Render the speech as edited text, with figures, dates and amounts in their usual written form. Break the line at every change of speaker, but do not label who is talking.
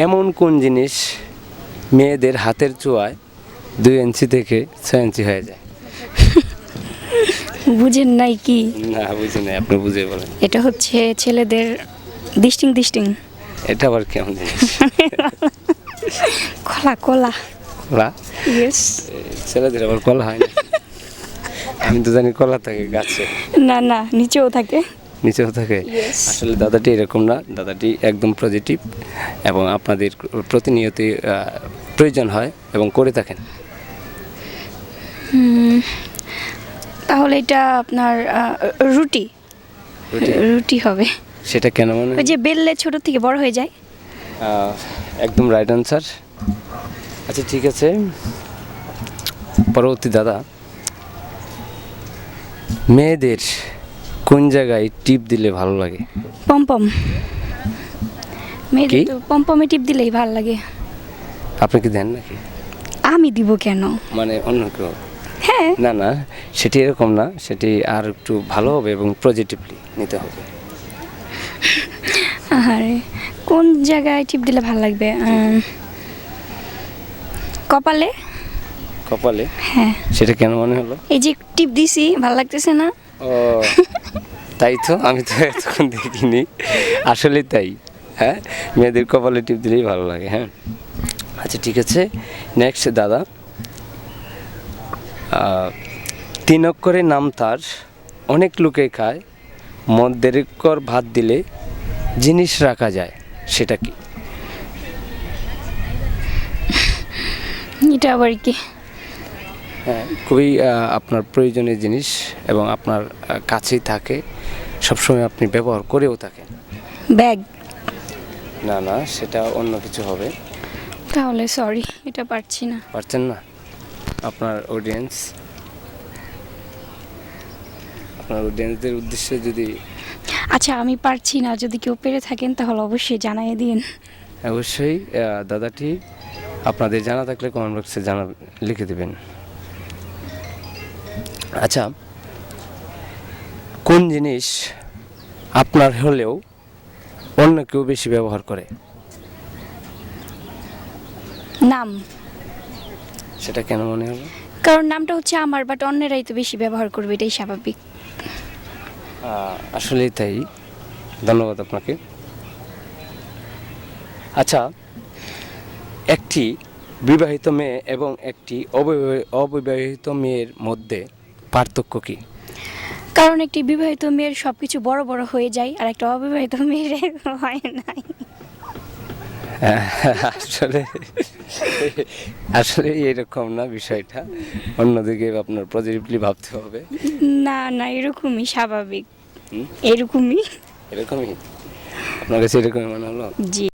এমন কোন জিনিস মেয়েদের হাতের চোয়ায় 2 ইঞ্চি থেকে 6 ইঞ্চি হয়ে যায়?
বুঝেন নাই কি?
না বুঝি নাই, আপনি বুঝে বলেন।
এটা হচ্ছে ছেলেদের ডিস্টিং
এটা আবার কেমন জিনিস?
কলা কলা।
কলা?
ইয়েস।
ছেলেদের আবার কলা হয় না? আমি তো জানি কলা থাকে গাছে,
না না, নিচেও থাকে।
নিচেও থাকে।
Yes.
আসলে দাদাটি এরকম না, দাদাটি একদম পজিটিভ এবং আপনাদের প্রতিনিয়তই প্রয়োজন হয় এবং করে থাকেন।
তাহলে এটা আপনার রুটি
রুটি?
রুটি হবে।
সেটা কেন মনে
ওই
হয়?
যে বেললে ছোট থেকে বড় হয়ে যায়।
একদম রাইট আনসার। আচ্ছা ঠিক আছে, পরবর্তী দাদা, মেয়েদের কোন জায়গায় টিপ দিলে ভালো লাগে?
পমপম। মেয়েদের
কি?
তো পমপমে টিপ দিলেই ভালো লাগে।
আপনি কি দেন নাকি?
আমি দিব কেন?
মানে অন্য কেউ?
হ্যাঁ।
না না, সেটি এরকম না, সেটি আর একটু ভালো হবে এবং পজিটিভলি নিতে হবে।
আরে কোন জায়গায় টিপ দিলে ভালো লাগবে? কপালে।
কপালে?
হ্যাঁ।
সেটা কেন মনে হলো?
এই যে টিপ দিছি, ভালো লাগতেছে না?
ও তাই তো, আমি তো এতক্ষণ দেখিনি। আসলে তাই, হ্যাঁ, মেয়েদের কপালে টিপ দিলেই ভালো লাগে। হ্যাঁ, আচ্ছা ঠিক আছে, নেক্সট দাদা, 3 অক্ষরের নাম তার, অনেক লোকে খায়, মধ্যের অক্ষর ভাত দিলে জিনিস রাখা যায়, সেটা কি?
এটা আবার কি?
হ্যাঁ, খুবই আপনার প্রয়োজনীয় জিনিস এবং আপনার কাছেই থাকে, সবসময় আপনি ব্যবহার করেও থাকেন।
ব্যাগ।
না না, সেটা অন্য কিছু হবে।
তাহলে সরি, এটা পারছি না।
পারছেন না? আপনার অডিয়েন্সদের উদ্দেশ্যে যদি,
আচ্ছা আমি পারছি না, যদি কেউ পেরে থাকেন তাহলে অবশ্যই জানিয়ে দিন।
অবশ্যই দাদাটি আপনাদের জানা থাকলে কমেন্ট বক্সে লিখে দেবেন। আচ্ছা, কোন জিনিস আপনার হলেও অন্য কেউ বেশি ব্যবহার করে?
নাম।
সেটা কেন মনে হলো?
কারণ নামটা হচ্ছে আমার, বাট অন্যেরাই তো বেশি ব্যবহার করবে, এটাই স্বাভাবিক।
আসলেই তাই, ধন্যবাদ আপনাকে। আচ্ছা, একটি বিবাহিত মেয়ে এবং একটি অবিবাহিত মেয়ের মধ্যে পার্থক্য কি?
কারণ একটি বিবাহিত মেয়ের সবকিছু বড় বড় হয়ে যায়, আর একটা অবিবাহিত মেয়ের হয় নাই।
আসলে আসলে এরকম না বিষয়টা, অন্যদিকে আপনার পজিটিভলি ভাবতে হবে।
না না, এরকমই স্বাভাবিক।
হুম?
এরকমই।
এরকমই আপনার কাছে এরকমই মনে হলো?
জি।